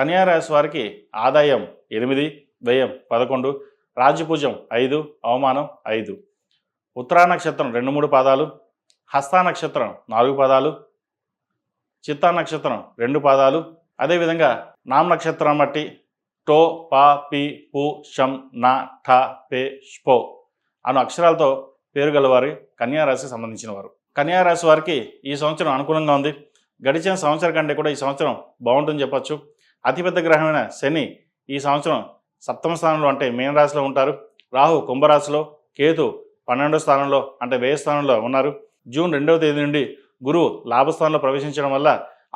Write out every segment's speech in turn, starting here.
కన్యా రాశి వారికి ఆదాయం 8, వ్యయం 11, రాజ్యపూజ్యం 5, అవమానం 5. ఉత్తరా నక్షత్రం 2-3 పాదాలు, హస్తా నక్షత్రం 4 పాదాలు, చిత్తా నక్షత్రం 2 పాదాలు, అదేవిధంగా నామ నక్షత్రం బట్టి టో, పా, పి, పు, షం, నా, ఠ, పే, స్పో అను అక్షరాలతో పేరు గలవారి కన్యా రాశికి సంబంధించిన వారు. కన్యా రాశి వారికి ఈ సంవత్సరం అనుకూలంగా ఉంది. గడిచిన సంవత్సరం కంటే కూడా ఈ సంవత్సరం బాగుంటుందని చెప్పచ్చు. అతిపెద్ద గ్రహమైన శని ఈ సంవత్సరం సప్తమ స్థానంలో అంటే మీన రాశిలో ఉంటారు. రాహు కుంభరాశిలో, కేతు 12వ స్థానంలో అంటే వ్యయ స్థానంలో ఉన్నారు. జూన్ 2వ తేదీ నుండి గురువు లాభస్థానంలో ప్రవేశించడం వల్ల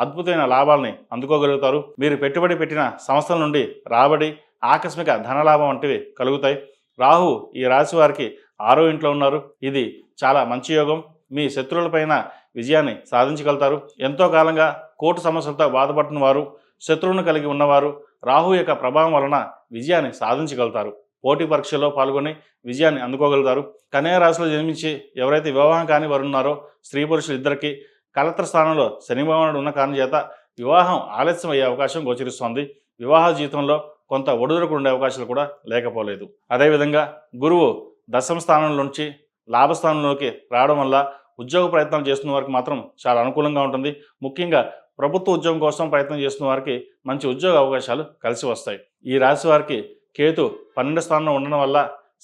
అద్భుతమైన లాభాలని అందుకోగలుగుతారు. మీరు పెట్టుబడి పెట్టిన సంస్థల నుండి రాబడి, ఆకస్మిక ధనలాభం వంటివి కలుగుతాయి. రాహు ఈ రాశి వారికి 6వ ఇంట్లో ఉన్నారు. ఇది చాలా మంచి యోగం. మీ శత్రువులపైన విజయాన్ని సాధించగలుగుతారు. ఎంతో కాలంగా కోర్టు సమస్యలతో బాధపడుతున్న వారు, శత్రువును కలిగి ఉన్నవారు రాహు యొక్క ప్రభావం వలన విజయాన్ని సాధించగలుగుతారు. పోటీ పరీక్షల్లో పాల్గొని విజయాన్ని అందుకోగలుగుతారు. కన్యా రాశిలో జన్మించి ఎవరైతే వివాహం కాని వారు ఉన్నారో స్త్రీ పురుషులు ఇద్దరికి కలత్ర స్థానంలో శని భగవానుడు ఉన్న కారణం చేత వివాహం ఆలస్యం అయ్యే అవకాశం గోచరిస్తోంది. వివాహ జీవితంలో కొంత ఒడిదుడుకు ఉండే అవకాశాలు కూడా లేకపోలేదు. అదేవిధంగా గురువు దశమ స్థానం నుంచి లాభస్థానంలోకి రావడం వల్ల ఉద్యోగ ప్రయత్నాలు చేస్తున్న వారికి మాత్రం చాలా అనుకూలంగా ఉంటుంది. ముఖ్యంగా ప్రభుత్వ ఉద్యోగం కోసం ప్రయత్నం చేస్తున్న వారికి మంచి ఉద్యోగ అవకాశాలు కలిసి వస్తాయి. ఈ రాశి వారికి కేతు 12వ స్థానంలో ఉండడం వల్ల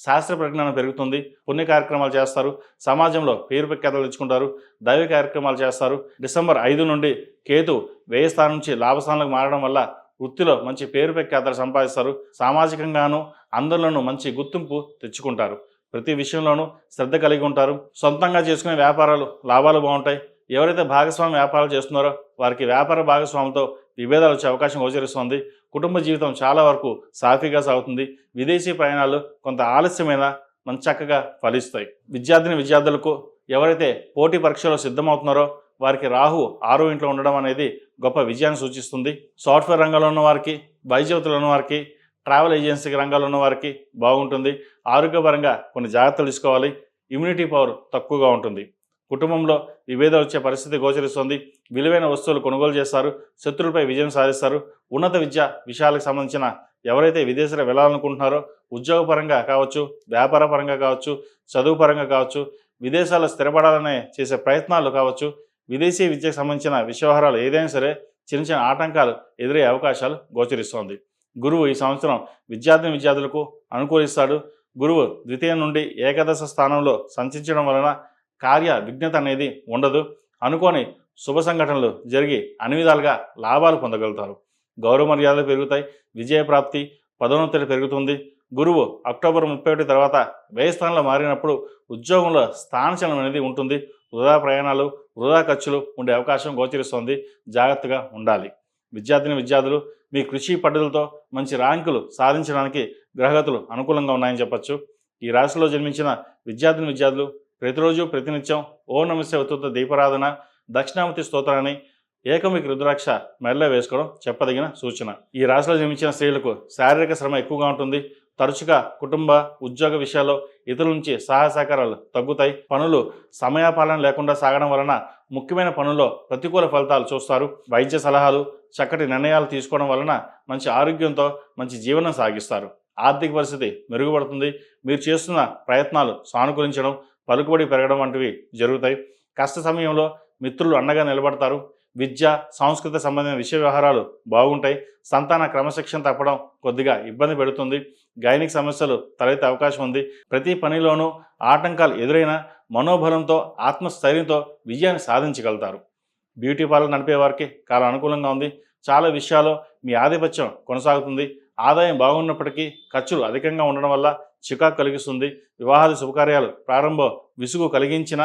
శాస్త్ర పరిజ్ఞానం పెరుగుతుంది. పుణ్య కార్యక్రమాలు చేస్తారు. సమాజంలో పేరు ప్రఖ్యాతలు తెచ్చుకుంటారు. దైవ కార్యక్రమాలు చేస్తారు. డిసెంబర్ 5 నుండి కేతు వ్యయ స్థానం నుంచి లాభస్థానంలోకి మారడం వల్ల వృత్తిలో మంచి పేరు ప్రఖ్యాతలు సంపాదిస్తారు. సామాజికంగాను అందరిలోనూ మంచి గుర్తింపు తెచ్చుకుంటారు. ప్రతి విషయంలోనూ శ్రద్ధ కలిగి ఉంటారు. సొంతంగా చేసుకునే వ్యాపారాలు లాభాలు బాగుంటాయి. ఎవరైతే భాగస్వామి వ్యాపారాలు చేస్తున్నారో వారికి వ్యాపార భాగస్వామితో విభేదాలు వచ్చే అవకాశం గోచరిస్తుంది. కుటుంబ జీవితం చాలా వరకు సాఫీగా సాగుతుంది. విదేశీ ప్రయాణాలు కొంత ఆలస్యమైన మంచి చక్కగా ఫలిస్తాయి. విద్యార్థులకు ఎవరైతే పోటీ పరీక్షలో సిద్ధమవుతున్నారో వారికి రాహు 6వ ఇంట్లో ఉండడం అనేది గొప్ప విజయాన్ని సూచిస్తుంది. సాఫ్ట్వేర్ రంగంలో ఉన్న వారికి, వైద్యులు ఉన్న వారికి, ట్రావెల్ ఏజెన్సీ రంగాల్లో ఉన్న వారికి బాగుంటుంది. ఆరోగ్యపరంగా కొన్ని జాగ్రత్తలు తీసుకోవాలి. ఇమ్యూనిటీ పవర్ తక్కువగా ఉంటుంది. కుటుంబంలో విభేదాలు వచ్చే పరిస్థితి గోచరిస్తుంది. విలువైన వస్తువులు కొనుగోలు చేస్తారు. శత్రువులపై విజయం సాధిస్తారు. ఉన్నత విద్య విషయాలకు సంబంధించిన ఎవరైతే విదేశాలకు వెళ్ళాలనుకుంటున్నారో ఉద్యోగపరంగా కావచ్చు, వ్యాపార పరంగా కావచ్చు, చదువు పరంగా కావచ్చు, విదేశాల్లో స్థిరపడాలనే చేసే ప్రయత్నాలు కావచ్చు, విదేశీ విద్యకు సంబంధించిన వ్యవహారాలు ఏదైనా సరే చిన్న చిన్న ఆటంకాలు ఎదురయ్యే అవకాశాలు గోచరిస్తోంది. గురువు ఈ సంవత్సరం విద్యార్థులకు అనుకూలిస్తాడు. గురువు ద్వితీయ నుండి ఏకాదశ స్థానంలో సంచరించడం వలన కార్య విఘ్నత అనేది ఉండదు. అనుకోని శుభ సంఘటనలు జరిగి అన్ని విధాలుగా లాభాలు పొందగలుగుతారు. గౌరవ మర్యాదలు పెరుగుతాయి. విజయప్రాప్తి, పదోన్నతి పెరుగుతుంది. గురువు అక్టోబర్ 31 తర్వాత వ్యయ స్థానంలో మారినప్పుడు ఉద్యోగంలో స్థానచలనం అనేది ఉంటుంది. వృధా ప్రయాణాలు, వృధా ఖర్చులు ఉండే అవకాశం గోచరిస్తుంది. జాగ్రత్తగా ఉండాలి. విద్యార్థులు మీ కృషి పట్టుదలతో మంచి ర్యాంకులు సాధించడానికి గ్రహగతులు అనుకూలంగా ఉన్నాయని చెప్పచ్చు. ఈ రాశిలో జన్మించిన విద్యార్థులు ప్రతిరోజు ప్రతినిత్యం ఓం నమస్తే ఉత్తర దీపారాధన, దక్షిణామూర్తి స్తోత్రాన్ని, ఏకమిక రుద్రాక్ష మెడలో వేసుకోవడం చెప్పదగిన సూచన. ఈ రాశిలో జన్మించిన స్త్రీలకు శారీరక శ్రమ ఎక్కువగా ఉంటుంది. తరచుగా కుటుంబ, ఉద్యోగ విషయాల్లో ఇతరుల నుంచి సహాయ సహకారాలు తగ్గుతాయి. పనులు సమయపాలన లేకుండా సాగడం వలన ముఖ్యమైన పనుల్లో ప్రతికూల ఫలితాలు చూస్తారు. వైద్య సలహాలు, చక్కటి నిర్ణయాలు తీసుకోవడం వలన మంచి ఆరోగ్యంతో మంచి జీవనం సాగిస్తారు. ఆర్థిక పరిస్థితి మెరుగుపడుతుంది. మీరు చేస్తున్న ప్రయత్నాలు సానుకూలించడం, పలుకుబడి పెరగడం వంటివి జరుగుతాయి. కష్ట సమయంలో మిత్రులు అండగా నిలబడతారు. విద్య, సంస్కృతి సంబంధించిన విషయ వ్యవహారాలు బాగుంటాయి. సంతాన క్రమశిక్షణ తప్పడం కొద్దిగా ఇబ్బంది పెడుతుంది. గైనిక్ సమస్యలు తలెత్తే అవకాశం ఉంది. ప్రతి పనిలోనూ ఆటంకాలు ఎదురైన మనోబలంతో, ఆత్మస్థైర్యంతో విజయాన్ని సాధించగలుగుతారు. బ్యూటీ పార్లర్ నడిపే వారికి కాలం అనుకూలంగా ఉంది. చాలా విషయాల్లో మీ ఆధిపత్యం కొనసాగుతుంది. ఆదాయం బాగున్నప్పటికీ ఖర్చులు అధికంగా ఉండడం వల్ల చికాకు కలిగిస్తుంది. వివాహాది శుభకార్యాలు ప్రారంభం విసుగు కలిగించిన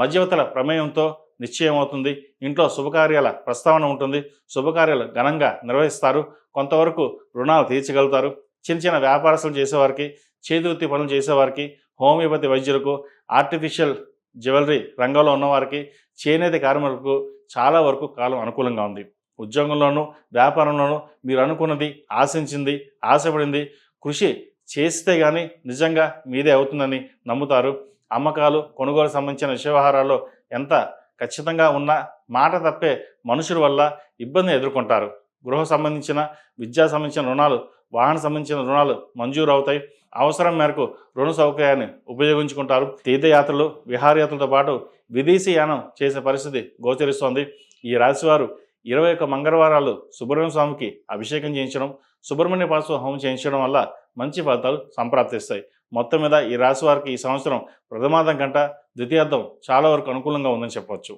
మధ్యవర్తుల ప్రమేయంతో నిశ్చయం అవుతుంది. ఇంట్లో శుభకార్యాల ప్రస్తావన ఉంటుంది. శుభకార్యాలు ఘనంగా నిర్వహిస్తారు. కొంతవరకు రుణాలు తీర్చగలుగుతారు. చిన్న చిన్న వ్యాపారస్తులు చేసేవారికి, చేతివృత్తి పనులు చేసేవారికి, హోమియోపతి వైద్యులకు, ఆర్టిఫిషియల్ జ్యువెలరీ రంగంలో ఉన్నవారికి, చేనేత కార్మికులకు చాలా వరకు కాలం అనుకూలంగా ఉంది. ఉద్యోగంలోనూ వ్యాపారంలోనూ మీరు అనుకున్నది, ఆశించింది, ఆశపడింది కృషి చేస్తే కానీ నిజంగా మీదే అవుతుందని నమ్ముతారు. అమ్మకాలు, కొనుగోలు సంబంధించిన విషయ వ్యవహారాల్లో ఎంత ఖచ్చితంగా ఉన్నా మాట తప్పే మనుషుల వల్ల ఇబ్బంది ఎదుర్కొంటారు. గృహ సంబంధించిన, విద్యా సంబంధించిన రుణాలు, వాహన సంబంధించిన రుణాలు మంజూరు అవుతాయి. అవసరం మేరకు రుణ సౌకర్యాన్ని ఉపయోగించుకుంటారు. తీర్థయాత్రలు, విహారయాత్రలతో పాటు విదేశీ యానం చేసే పరిస్థితి గోచరిస్తోంది. ఈ రాశివారు 21 మంగళవారాలు సుబ్రహ్మణ్య స్వామికి అభిషేకం చేయించడం, సుబ్రహ్మణ్య పాశుపత హోమం చేయించడం వల్ల మంచి ఫలితాలు సంప్రాప్తిస్తాయి. మొత్తం మీద ఈ రాశి వారికి ఈ సంవత్సరం ప్రథమార్థం కంటే ద్వితీయార్థం చాలా వరకు అనుకూలంగా ఉందని చెప్పవచ్చు.